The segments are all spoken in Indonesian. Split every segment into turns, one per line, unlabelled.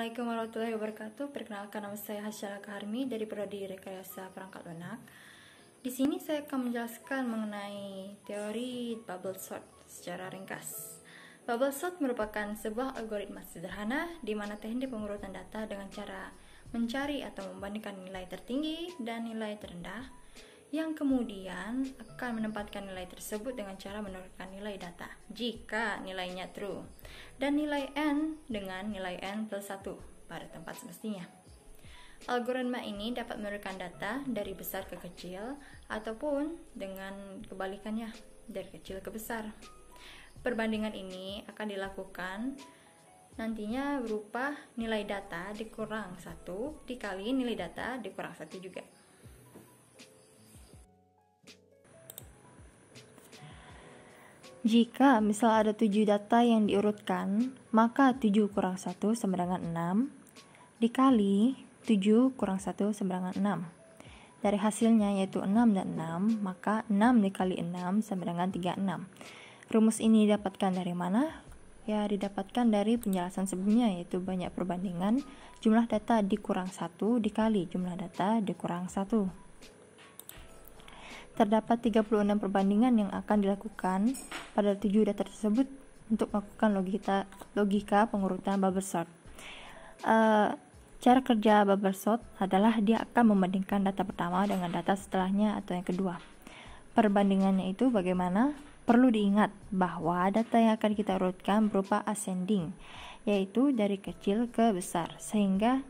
Assalamualaikum warahmatullahi wabarakatuh. Perkenalkan, nama saya Hasyala Kaharmi dari Prodi Rekayasa Perangkat Lunak. Di sini saya akan menjelaskan mengenai teori bubble sort secara ringkas. Bubble sort merupakan sebuah algoritma sederhana di mana teknik pengurutan data dengan cara mencari atau membandingkan nilai tertinggi dan nilai terendah, yang kemudian akan menempatkan nilai tersebut dengan cara menurunkan nilai data jika nilainya true dan nilai n dengan nilai n plus 1 pada tempat semestinya. Algoritma ini dapat menurunkan data dari besar ke kecil ataupun dengan kebalikannya, dari kecil ke besar. Perbandingan ini akan dilakukan nantinya berupa nilai data dikurang 1 dikali nilai data dikurang 1 juga. Jika misal ada 7 data yang diurutkan, maka 7 kurang 1 sama dengan 6 dikali 7 kurang 1 sama dengan 6. Dari hasilnya yaitu 6 dan 6, maka 6 dikali 6 sama dengan 36. Rumus ini didapatkan dari mana? Ya, didapatkan dari penjelasan sebelumnya, yaitu banyak perbandingan jumlah data dikurang 1 dikali jumlah data dikurang 1. Terdapat 36 perbandingan yang akan dilakukan pada 7 data tersebut untuk melakukan logika pengurutan bubble sort. Cara kerja bubble sort adalah dia akan membandingkan data pertama dengan data setelahnya atau yang kedua. Perbandingannya itu bagaimana? Perlu diingat bahwa data yang akan kita urutkan berupa ascending, yaitu dari kecil ke besar, sehingga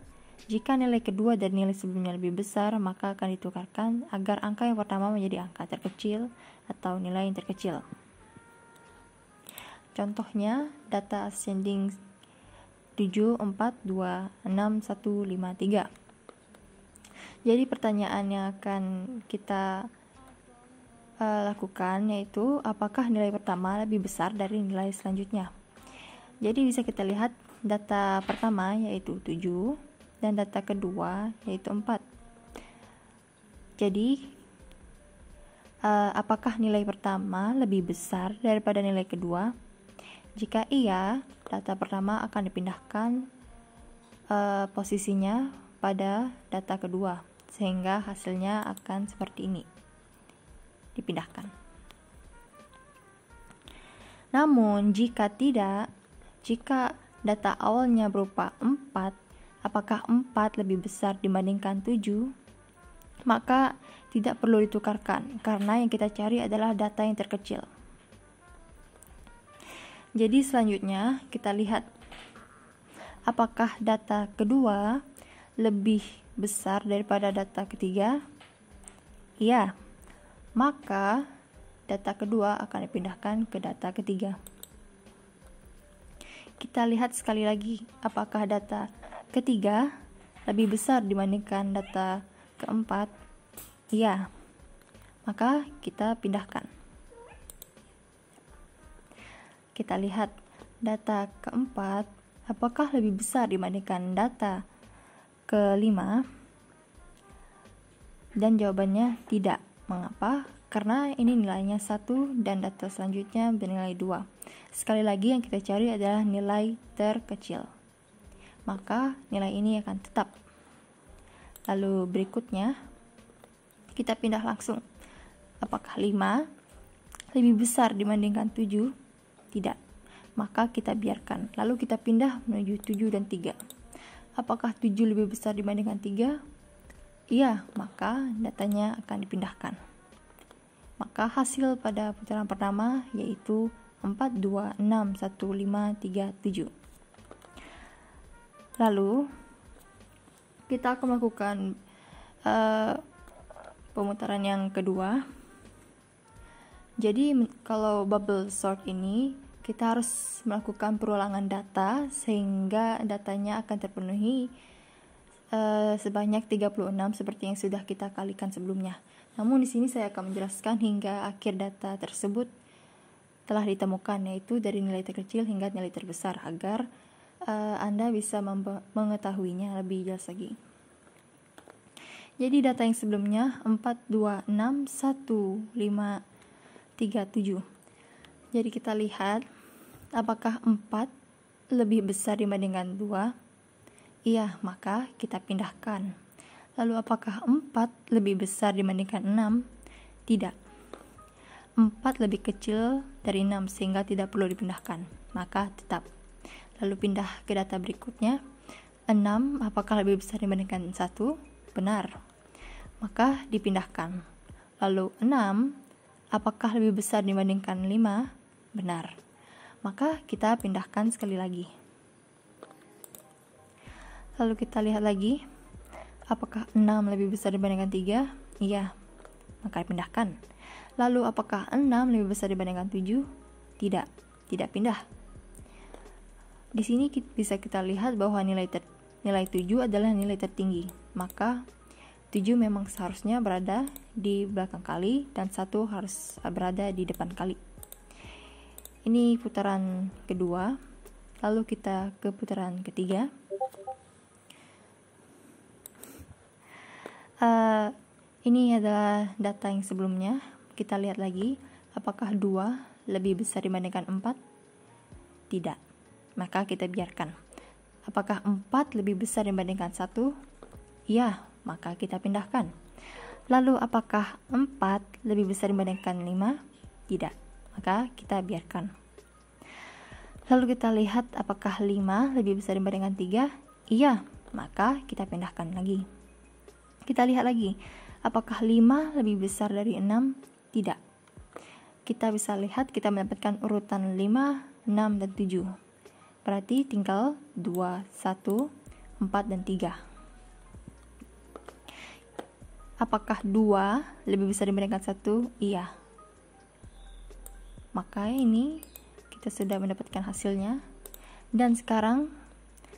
jika nilai kedua dari nilai sebelumnya lebih besar, maka akan ditukarkan agar angka yang pertama menjadi angka terkecil atau nilai yang terkecil. Contohnya, data ascending 7, 4, 2, 6, 1, 5, 3. Jadi pertanyaan yang akan kita lakukan yaitu apakah nilai pertama lebih besar dari nilai selanjutnya. Jadi bisa kita lihat data pertama yaitu 7 dan data kedua yaitu 4. Jadi apakah nilai pertama lebih besar daripada nilai kedua? Jika iya, data pertama akan dipindahkan posisinya pada data kedua, sehingga hasilnya akan seperti ini, dipindahkan. Namun jika tidak, jika data awalnya berupa 4, apakah 4 lebih besar dibandingkan 7? Maka tidak perlu ditukarkan, karena yang kita cari adalah data yang terkecil. Jadi selanjutnya kita lihat apakah data kedua lebih besar daripada data ketiga? Iya, maka data kedua akan dipindahkan ke data ketiga. Kita lihat sekali lagi apakah data ketiga lebih besar dibandingkan data keempat. Iya, maka kita pindahkan. Kita lihat data keempat apakah lebih besar dibandingkan data kelima, dan jawabannya tidak. Mengapa? Karena ini nilainya 1 dan data selanjutnya bernilai 2. Sekali lagi yang kita cari adalah nilai terkecil, maka nilai ini akan tetap. Lalu berikutnya kita pindah langsung. Apakah 5 lebih besar dibandingkan 7? Tidak, maka kita biarkan. Lalu kita pindah menuju 7 dan 3. Apakah 7 lebih besar dibandingkan 3? Iya, maka datanya akan dipindahkan. Maka hasil pada putaran pertama yaitu 4, 2, 6, 1, 5, 3, 7. Lalu kita akan melakukan pemutaran yang kedua. Jadi kalau bubble sort ini kita harus melakukan perulangan data sehingga datanya akan terpenuhi sebanyak 36 seperti yang sudah kita kalikan sebelumnya. Namun di sini saya akan menjelaskan hingga akhir data tersebut telah ditemukan, yaitu dari nilai terkecil hingga nilai terbesar, agar Anda bisa mengetahuinya lebih jelas lagi. Jadi data yang sebelumnya 4, 2, 6, 1, 5, 3, 7. Jadi kita lihat apakah 4 lebih besar dibandingkan 2? Iya, maka kita pindahkan. Lalu apakah 4 lebih besar dibandingkan 6? Tidak. 4 lebih kecil dari 6 sehingga tidak perlu dipindahkan, maka tetap. Lalu pindah ke data berikutnya. 6 apakah lebih besar dibandingkan 1? Benar, maka dipindahkan. Lalu 6 apakah lebih besar dibandingkan 5? Benar, maka kita pindahkan sekali lagi. Lalu kita lihat lagi, apakah 6 lebih besar dibandingkan 3? Iya, maka dipindahkan. Lalu apakah 6 lebih besar dibandingkan 7? Tidak pindah. Di sini bisa kita lihat bahwa nilai 7 adalah nilai tertinggi, maka 7 memang seharusnya berada di belakang kali dan 1 harus berada di depan kali. Ini putaran kedua, lalu kita ke putaran ketiga. Ini adalah data yang sebelumnya. Kita lihat lagi, apakah 2 lebih besar dibandingkan 4? Tidak, maka kita biarkan. Apakah 4 lebih besar dibandingkan 1? Iya, maka kita pindahkan. Lalu apakah 4 lebih besar dibandingkan 5? Tidak, maka kita biarkan. Lalu kita lihat apakah 5 lebih besar dibandingkan 3? Iya, maka kita pindahkan lagi. Kita lihat lagi, apakah 5 lebih besar dari 6? Tidak. Kita bisa lihat kita mendapatkan urutan 5, 6, dan 7. Berarti tinggal 2, 1, 4, dan 3. Apakah 2 lebih besar dibandingkan 1? Iya. Maka ini kita sudah mendapatkan hasilnya. Dan sekarang,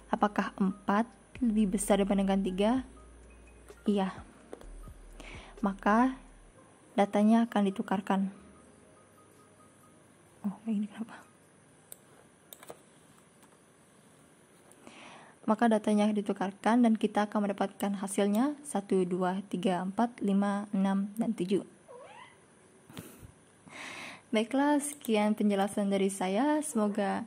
apakah 4 lebih besar dibandingkan 3? Iya. Maka datanya akan ditukarkan. Ini kenapa? Maka datanya ditukarkan dan kita akan mendapatkan hasilnya 1, 2, 3, 4, 5, 6, dan 7. Baiklah, sekian penjelasan dari saya. Semoga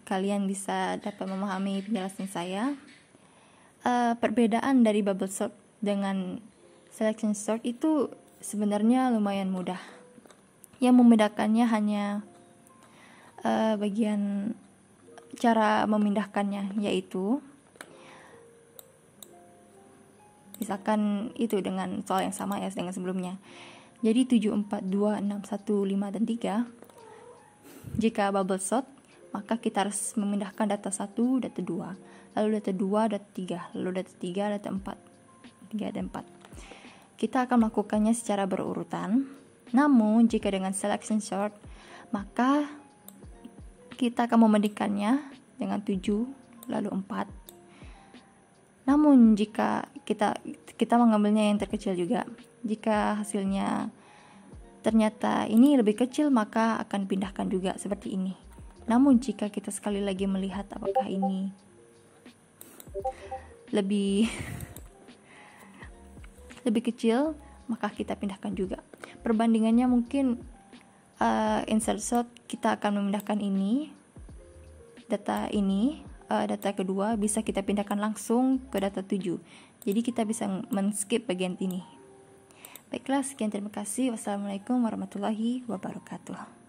kalian bisa dapat memahami penjelasan saya. Perbedaan dari bubble sort dengan selection sort itu sebenarnya lumayan mudah. Yang membedakannya hanya bagian cara memindahkannya, yaitu misalkan itu dengan soal yang sama ya dengan sebelumnya. Jadi 7, 4, 2, 6, 1, 5, dan 3. Jika bubble sort, maka kita harus memindahkan data 1, data 2, lalu data 2, data 3, lalu data 3, data 4, 3 dan 4. Kita akan melakukannya secara berurutan. Namun jika dengan selection sort, maka kita akan membandingkannya dengan 7 lalu 4. Namun jika kita mengambilnya yang terkecil juga. Jika hasilnya ternyata ini lebih kecil, maka akan pindahkan juga seperti ini. Namun jika kita sekali lagi melihat apakah ini lebih kecil, maka kita pindahkan juga. Perbandingannya mungkin insert sort, kita akan memindahkan data kedua bisa kita pindahkan langsung ke data 7. Jadi kita bisa men-skip bagian ini. Baiklah, sekian, terima kasih. Wassalamualaikum warahmatullahi wabarakatuh.